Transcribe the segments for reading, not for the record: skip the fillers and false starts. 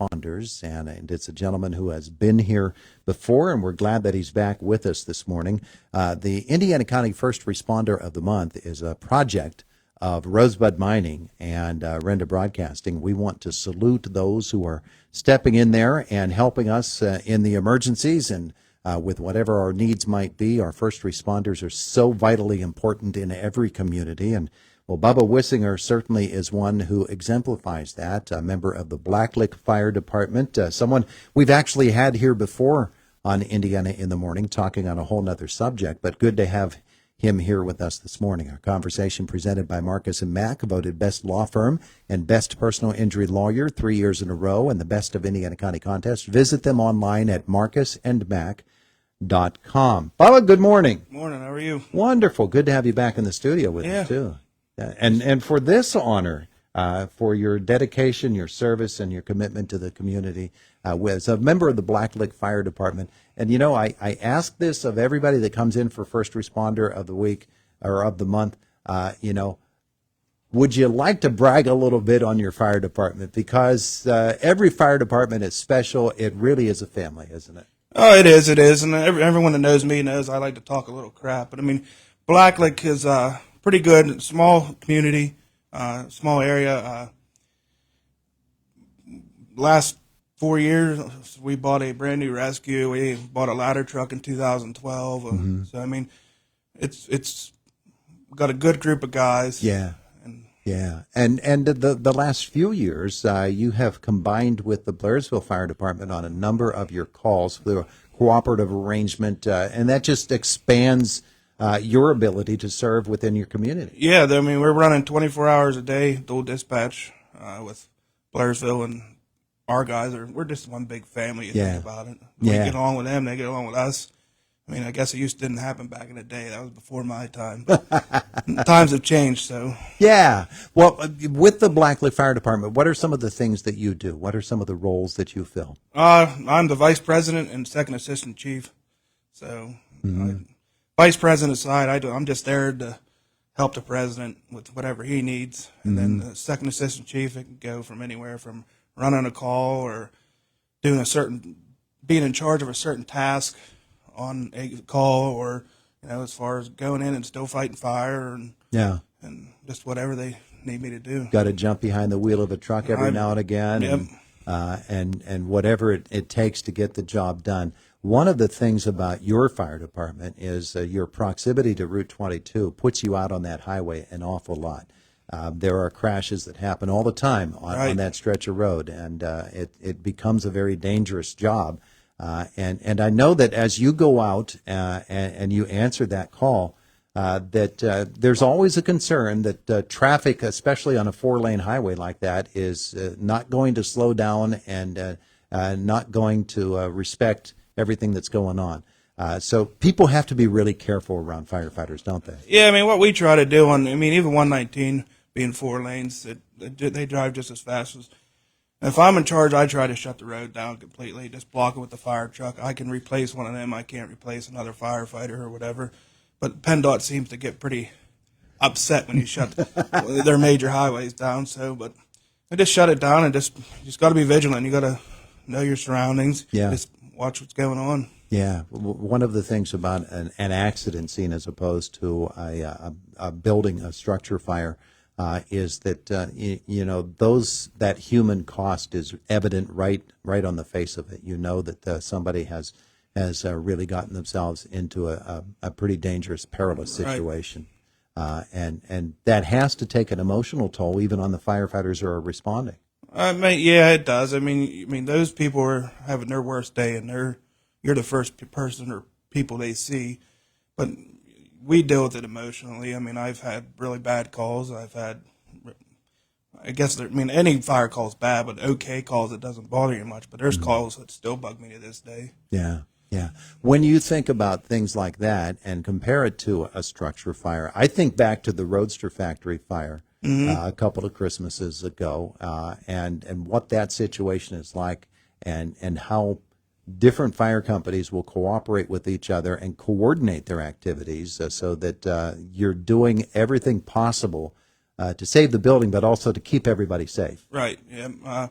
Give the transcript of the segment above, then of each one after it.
responders, and it's a gentleman who has been here before, and we're glad that he's back with us this morning. The Indiana County First Responder of the Month is a project of Rosebud Mining and Renda Broadcasting. We want to salute those who are stepping in there and helping us in the emergencies and with whatever our needs might be. Our first responders are so vitally important in every community, and well, Bubba Wissinger certainly is one who exemplifies that, a member of the Blacklick Fire Department, someone we've actually had here before on Indiana in the Morning, talking on a whole nother subject, but good to have him here with us this morning. Our conversation presented by Marcus & Mack, voted Best Law Firm and Best Personal Injury Lawyer 3 years in a row, and the Best of Indiana County contest. Visit them online at marcusandmack.com. Bubba, good morning. Morning, how are you? Wonderful. Good to have you back in the studio with us, too. And for this honor, for your dedication, your service, and your commitment to the community, as a member of the Blacklick Fire Department. And, you know, I ask this of everybody that comes in for First Responder of the Week or of the month, would you like to brag a little bit on your fire department? Because every fire department is special. It really is a family, isn't it? Oh, it is. And everyone that knows me knows I like to talk a little crap. But, I mean, Blacklick is pretty good, small community, small area. Last 4 years, we bought a brand new rescue. We bought a ladder truck in 2012. So I mean, it's got a good group of guys. Yeah. And the last few years, you have combined with the Blairsville Fire Department on a number of your calls through a cooperative arrangement, and that just expands your ability to serve within your community. Yeah, I mean, we're running 24 hours a day, dual dispatch with Blairsville, and our guys we're just one big family. You think about it. We get along with them, they get along with us. I mean, I guess it didn't happen back in the day. That was before my time. Times have changed, so. Yeah. Well, with the Blacklick Fire Department, what are some of the things that you do? What are some of the roles that you fill? I'm the vice president and second assistant chief. So, vice president side, I'm just there to help the president with whatever he needs. And then the second assistant chief, it can go from anywhere from running a call or being in charge of a certain task on a call, or as far as going in and still fighting fire and just whatever they need me to do. Got to jump behind the wheel of a truck every now and again, and whatever it takes to get the job done. One of the things about your fire department is your proximity to Route 22 puts you out on that highway an awful lot. There are crashes that happen all the time on that stretch of road, and it becomes a very dangerous job. And I know that as you go out and you answer that call, that there's always a concern that traffic, especially on a 4-lane highway like that, is not going to slow down and not going to respect everything that's going on. So people have to be really careful around firefighters, don't they? Yeah, I mean, what we try to do even 119 being 4 lanes, they drive just as fast as. If I'm in charge, I try to shut the road down completely, just block it with the fire truck. I can replace one of them. I can't replace another firefighter or whatever. But PennDOT seems to get pretty upset when you shut their major highways down. So, but I just shut it down and just got to be vigilant. You got to know your surroundings. Yeah. Just watch what's going on. Yeah. One of the things about an accident scene as opposed to a building, a structure fire, is that that human cost is evident right on the face of it. You know that somebody has really gotten themselves into a pretty dangerous, perilous situation, and that has to take an emotional toll even on the firefighters who are responding. Yeah, it does. I mean, those people are having their worst day, and you're the first person or people they see, but we deal with it emotionally. I mean, I've had really bad calls. Any fire call is bad, but okay calls, it doesn't bother you much. But there's calls that still bug me to this day. Yeah. When you think about things like that and compare it to a structure fire, I think back to the Roadster Factory fire a couple of Christmases ago, and what that situation is like, and how different fire companies will cooperate with each other and coordinate their activities so that you're doing everything possible to save the building, but also to keep everybody safe. Right. Yeah.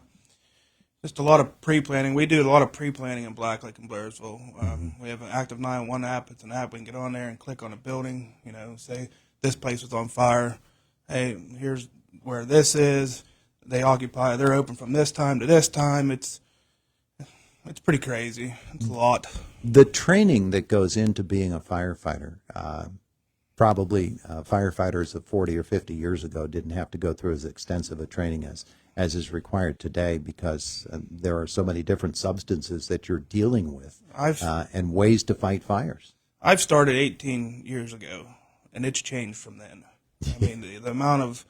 just a lot of pre-planning. We do a lot of pre-planning in Blacklick and Blairsville. We have an active 911 app. It's an app we can get on there and click on a building. Say this place was on fire. Hey, here's where this is. They're open from this time to this time. It's pretty crazy. It's a lot. The training that goes into being a firefighter, probably firefighters of 40 or 50 years ago didn't have to go through as extensive a training as is required today, because there are so many different substances that you're dealing with and ways to fight fires. I've started 18 years ago, and it's changed from then. I mean, the amount of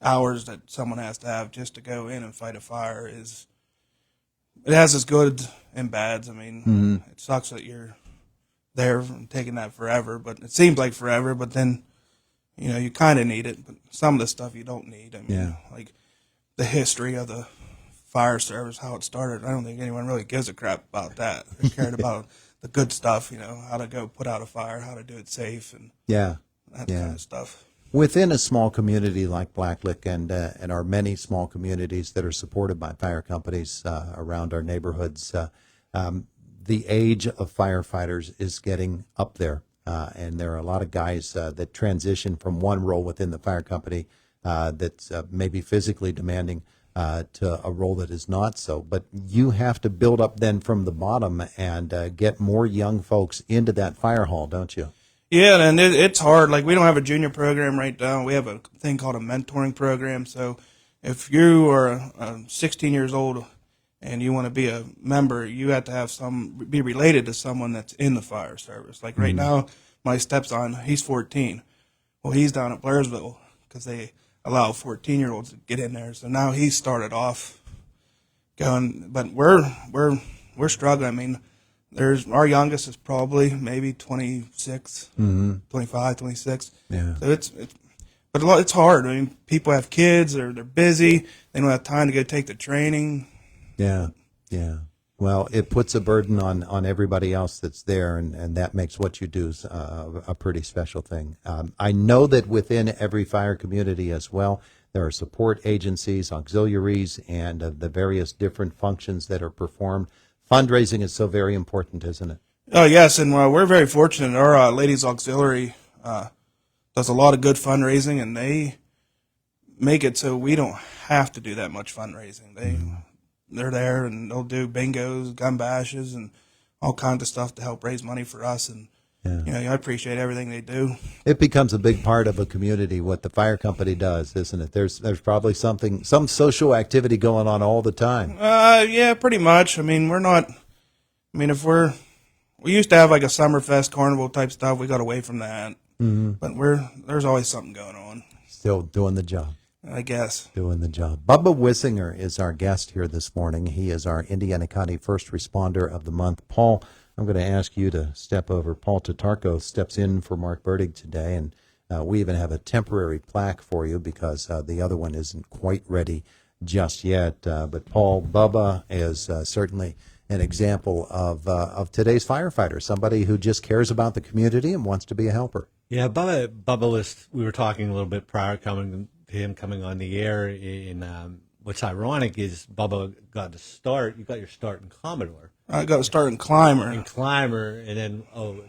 hours that someone has to have just to go in and fight a fire it has its goods and bads. I mean, It sucks that you're there and taking that forever, but it seems like forever, but then, you kind of need it, but some of the stuff you don't need. I mean, like the history of the fire service, how it started, I don't think anyone really gives a crap about that. They cared about the good stuff, how to go put out a fire, how to do it safe, and that kind of stuff. Within a small community like Blacklick and our many small communities that are supported by fire companies around our neighborhoods, the age of firefighters is getting up there, and there are a lot of guys that transition from one role within the fire company that's maybe physically demanding to a role that is not so. But you have to build up then from the bottom and get more young folks into that fire hall, don't you? Yeah, and it's hard. Like, we don't have a junior program right now. We have a thing called a mentoring program. So if you are 16 years old and you want to be a member, you have to have be related to someone that's in the fire service. Like right now, my stepson, he's 14. Well, he's down at Blairsville because they allow 14-year-olds to get in there. So now he's started off going, but we're struggling. I mean, our youngest is probably maybe 26, 25, 26. Yeah. So it's hard. I mean, people have kids, or they're busy. They don't have time to go take the training. Yeah. Well, it puts a burden on everybody else that's there, and that makes what you do a pretty special thing. I know that within every fire community as well, there are support agencies, auxiliaries, and the various different functions that are performed. Fundraising is so very important, isn't it? Oh, yes, and we're very fortunate. Our Ladies Auxiliary does a lot of good fundraising, and they make it so we don't have to do that much fundraising. They're there, and they'll do bingos, gun bashes, and all kinds of stuff to help raise money for us. And I appreciate everything they do. It becomes a big part of a community what the fire company does, isn't it? There's probably some social activity going on all the time. Yeah, pretty much. I mean, if we used to have like a Summerfest carnival type stuff. We got away from that, but there's always something going on. Still doing the job. I guess. Doing the job. Bubba Wissinger is our guest here this morning. He is our Indiana County First Responder of the Month. Paul, I'm going to ask you to step over. Paul Tatarko steps in for Mark Burdig today, and we even have a temporary plaque for you because the other one isn't quite ready just yet. But Paul, Bubba is certainly an example of today's firefighter, somebody who just cares about the community and wants to be a helper. Yeah, Bubba was, we were talking a little bit prior to him coming on the air, what's ironic is Bubba got to start, you got your start in Commodore. I got to start in Clymer. And then,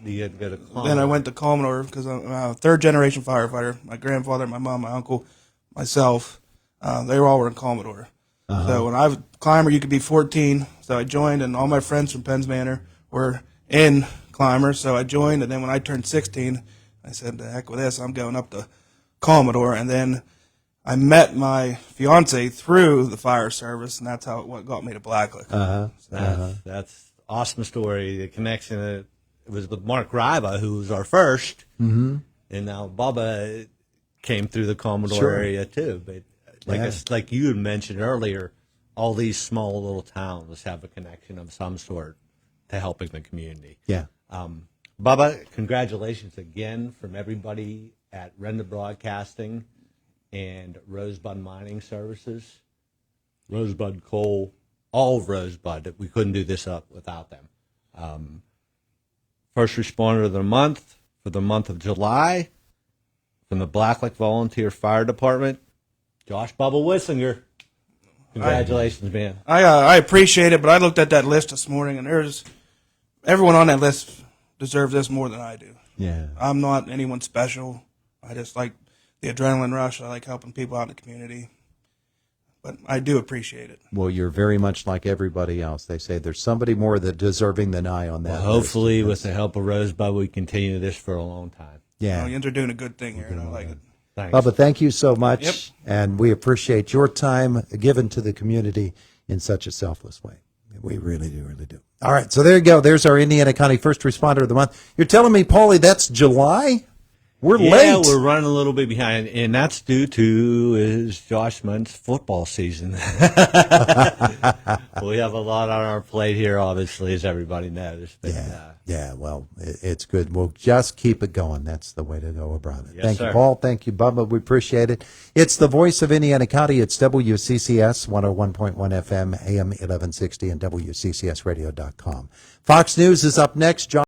you had to go to Commodore. Then I went to Commodore because I'm a third-generation firefighter. My grandfather, my mom, my uncle, myself, they were all in Commodore. So when Clymer, you could be 14. So I joined, and all my friends from Penns Manor were in Clymer. So I joined, and then when I turned 16, I said, "The heck with this! I'm going up to Commodore." And then I met my fiance through the fire service, and that's what got me to Blacklick. That's awesome story. The connection, it was with Mark Riva, who was our first, and now Bubba came through the Commodore area too. But like you had mentioned earlier, all these small little towns have a connection of some sort to helping the community. Yeah. Bubba, congratulations again from everybody at Render Broadcasting and Rosebud Mining Services, Rosebud Coal, all of Rosebud. We couldn't do this up without them. First Responder of the Month for the month of July from the Blacklick Volunteer Fire Department, Josh Bubba Wissinger. Congratulations, man. I appreciate it, but I looked at that list this morning, and everyone on that list deserves this more than I do. Yeah. I'm not anyone special. I just like the adrenaline rush. I like helping people out in the community. But I do appreciate it. Well, you're very much like everybody else. They say there's somebody more that deserving than I on that. Well, hopefully, with the help of Rosebud, we continue this for a long time. Yeah. You're doing a good thing here, and I like it. Thanks. Bubba, thank you so much. Yep. And we appreciate your time given to the community in such a selfless way. We really do, really do. All right, so there you go. There's our Indiana County First Responder of the Month. You're telling me, Paulie, that's July? We're Yeah, late. we're running a little bit behind, and that's due to is Josh Munt's football season. We have a lot on our plate here, obviously, as everybody knows. But, Well, it's good. We'll just keep it going. That's the way to go about it. Yes, Thank you, sir. Paul. Thank you, Bubba. We appreciate it. It's the voice of Indiana County. It's WCCS 101.1 FM, AM 1160, and WCCSradio.com. Fox News is up next. John